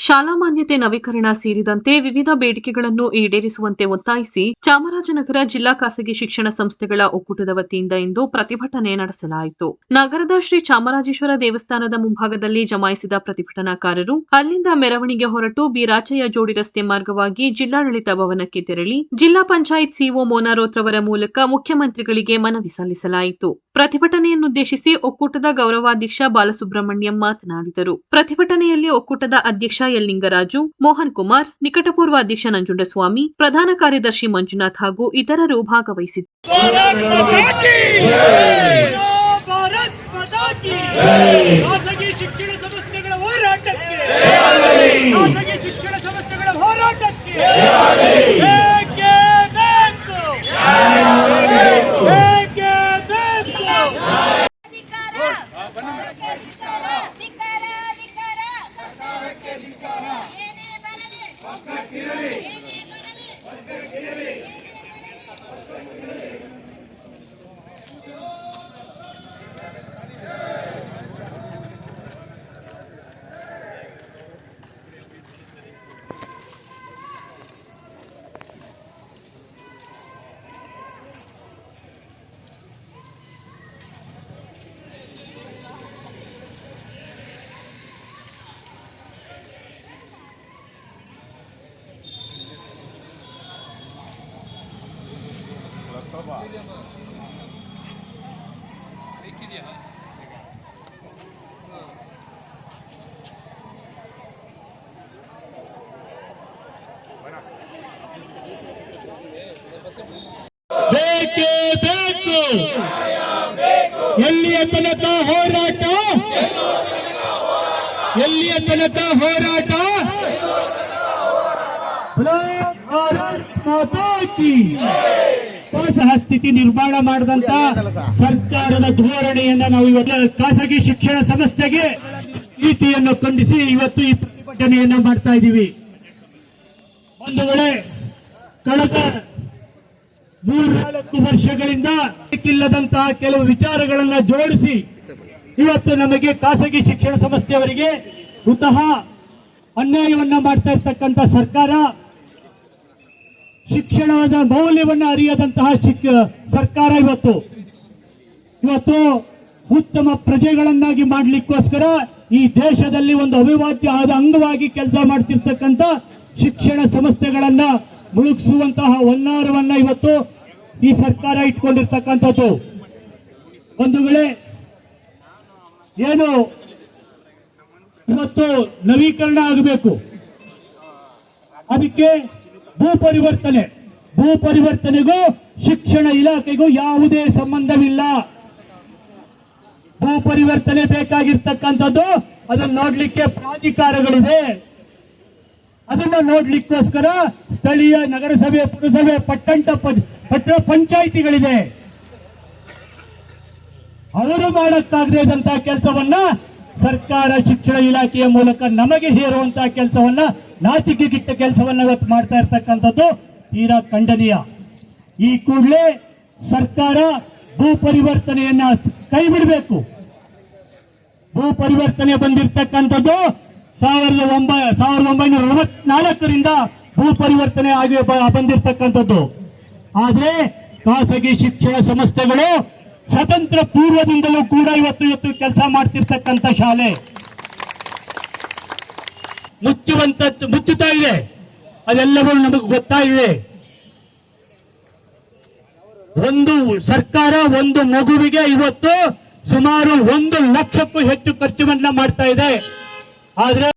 ಶಾಲಾ ಮಾನ್ಯತೆ ನವೀಕರಣ ಸೇರಿದಂತೆ ವಿವಿಧ ಬೇಡಿಕೆಗಳನ್ನು ಈಡೇರಿಸುವಂತೆ ಒತ್ತಾಯಿಸಿ ಚಾಮರಾಜನಗರ ಜಿಲ್ಲಾ ಖಾಸಗಿ ಶಿಕ್ಷಣ ಸಂಸ್ಥೆಗಳ ಒಕ್ಕೂಟದ ವತಿಯಿಂದ ಇಂದು ಪ್ರತಿಭಟನೆ ನಡೆಸಲಾಯಿತು. ನಗರದ ಶ್ರೀ ಚಾಮರಾಜೇಶ್ವರ ದೇವಸ್ಥಾನದ ಮುಂಭಾಗದಲ್ಲಿ ಜಮಾಯಿಸಿದ ಪ್ರತಿಭಟನಾಕಾರರು ಅಲ್ಲಿಂದ ಮೆರವಣಿಗೆ ಹೊರಟು ಬಿರಾಚಯ್ಯ ಜೋಡಿ ರಸ್ತೆ ಮಾರ್ಗವಾಗಿ ಜಿಲ್ಲಾಡಳಿತ ಭವನಕ್ಕೆ ತೆರಳಿ ಜಿಲ್ಲಾ ಪಂಚಾಯತ್ ಸಿಒ ಮೋನಾರೋತ್ರವರ ಮೂಲಕ ಮುಖ್ಯಮಂತ್ರಿಗಳಿಗೆ ಮನವಿ ಸಲ್ಲಿಸಲಾಯಿತು. ಪ್ರತಿಭಟನೆಯನ್ನುದ್ದೇಶಿಸಿ ಒಕ್ಕೂಟದ ಗೌರವಾಧ್ಯಕ್ಷ ಬಾಲಸುಬ್ರಹ್ಮಣ್ಯಂ ಮಾತನಾಡಿದರು. ಪ್ರತಿಭಟನೆಯಲ್ಲಿ ಒಕ್ಕೂಟದ ಅಧ್ಯಕ್ಷ ಎಲ್ ಲಿಂಗರಾಜು, ಮೋಹನ್ ಕುಮಾರ್, ನಿಕಟಪೂರ್ವ ಅಧ್ಯಕ್ಷ ನಂಜುಂಡಸ್ವಾಮಿ, ಪ್ರಧಾನ ಕಾರ್ಯದರ್ಶಿ ಮಂಜುನಾಥ್ ಹಾಗೂ ಇತರರು ಭಾಗವಹಿಸಿದ್ದರು. ಬೇಕೇ ಬೇಕು. ಎಲ್ಲಿಯ ತನಕ ಹೋರಾಟ? ಎಲ್ಲಿಯ ತನಕ ಹೋರಾಟ? ಸಹ ಸ್ಥಿತಿ ನಿರ್ಮಾಣ ಮಾಡಿದಂತ ಸರ್ಕಾರದ ಧೋರಣೆಯನ್ನ ನಾವು ಇವತ್ತು ಖಾಸಗಿ ಶಿಕ್ಷಣ ಸಂಸ್ಥೆಗೆ ನೀತಿಯನ್ನು ಖಂಡಿಸಿ ಇವತ್ತು ಈ ಪ್ರತಿಭಟನೆಯನ್ನ ಮಾಡ್ತಾ ಇದ್ದೀವಿ. ಒಂದು ವೇಳೆ ಕಳೆದ 3-4 ವರ್ಷಗಳಿಂದ ಇಲ್ಲದಂತಹ ಕೆಲವು ವಿಚಾರಗಳನ್ನ ಜೋಡಿಸಿ ಇವತ್ತು ನಮಗೆ ಖಾಸಗಿ ಶಿಕ್ಷಣ ಸಂಸ್ಥೆಯವರಿಗೆ ಉತಃ ಅನ್ಯಾಯವನ್ನ ಮಾಡ್ತಾ ಇರ್ತಕ್ಕಂಥ ಸರ್ಕಾರ, ಶಿಕ್ಷಣದ ಮೌಲ್ಯವನ್ನ ಅರಿಯದಂತಹ ಸರ್ಕಾರ ಇವತ್ತು ಉತ್ತಮ ಪ್ರಜೆಗಳನ್ನಾಗಿ ಮಾಡಲಿಕ್ಕೋಸ್ಕರ ಈ ದೇಶದಲ್ಲಿ ಒಂದು ಅವಿಭಾಜ್ಯ ಆದ ಅಂಗವಾಗಿ ಕೆಲಸ ಮಾಡ್ತಿರ್ತಕ್ಕಂಥ ಶಿಕ್ಷಣ ಸಂಸ್ಥೆಗಳನ್ನ ಮುಳುಗಿಸುವಂತಹ ಹುನ್ನಾರವನ್ನ ಇವತ್ತು ಈ ಸರ್ಕಾರ ಇಟ್ಕೊಂಡಿರ್ತಕ್ಕಂಥದ್ದು. ಒಂದು ವೇಳೆ ಏನು ಇವತ್ತು ನವೀಕರಣ ಆಗಬೇಕು, ಅದಕ್ಕೆ ಭೂ ಪರಿವರ್ತನೆಗೂ ಶಿಕ್ಷಣ ಇಲಾಖೆಗೂ ಯಾವುದೇ ಸಂಬಂಧವಿಲ್ಲ. ಭೂ ಪರಿವರ್ತನೆ ಬೇಕಾಗಿರ್ತಕ್ಕಂಥದ್ದು ಅದನ್ನು ನೋಡ್ಲಿಕ್ಕೆ ಪ್ರಾಧಿಕಾರಗಳಿದೆ. ಅದನ್ನ ನೋಡ್ಲಿಕ್ಕೋಸ್ಕರ ಸ್ಥಳೀಯ ನಗರಸಭೆ, ಪುರಸಭೆ, ಪಟ್ಟಣ ಪಂಚಾಯಿತಿಗಳಿದೆ. ಅವರು ಮಾಡಕ್ಕಾಗದೇ ಇದ್ದಂತಹ ಕೆಲಸವನ್ನ ಸರ್ಕಾರ ಶಿಕ್ಷಣ ಇಲಾಖೆಯ ಮೂಲಕ ನಮಗೆ ಹೇರುವಂತಹ ಕೆಲಸವನ್ನ, ನಾಚಿಕೆಗಿಟ್ಟ ಕೆಲಸವನ್ನ ಇವತ್ತು ಮಾಡ್ತಾ ಇರ್ತಕ್ಕಂಥದ್ದು ತೀರಾ ಖಂಡನೀಯ. ಈ ಕೂಡಲೇ ಸರ್ಕಾರ ಭೂ ಪರಿವರ್ತನೆಯನ್ನ ಕೈ ಬಿಡಬೇಕು. ಭೂ ಪರಿವರ್ತನೆ ಬಂದಿರತಕ್ಕಂಥದ್ದು 1944ರಿಂದ ಭೂ ಪರಿವರ್ತನೆ ಆಗಿ ಬಂದಿರತಕ್ಕಂಥದ್ದು. ಆದ್ರೆ ಖಾಸಗಿ ಶಿಕ್ಷಣ ಸಂಸ್ಥೆಗಳು ಸ್ವತಂತ್ರ ಪೂರ್ವದಿಂದಲೂ ಕೂಡ ಇವತ್ತು ಕೆಲಸ ಮಾಡ್ತಿರ್ತಕ್ಕಂಥ ಶಾಲೆ ಮುಚ್ಚುತ್ತಾ ಇದೆ. ಅದೆಲ್ಲವೂ ನಮಗೆ ಗೊತ್ತಾಗಿದೆ. ಒಂದು ಸರ್ಕಾರ ಒಂದು ಮಗುವಿಗೆ ಇವತ್ತು ಸುಮಾರು 1 ಲಕ್ಷಕ್ಕೂ ಹೆಚ್ಚು ಖರ್ಚುವನ್ನ ಮಾಡ್ತಾ ಇದೆ. ಆದ್ರೆ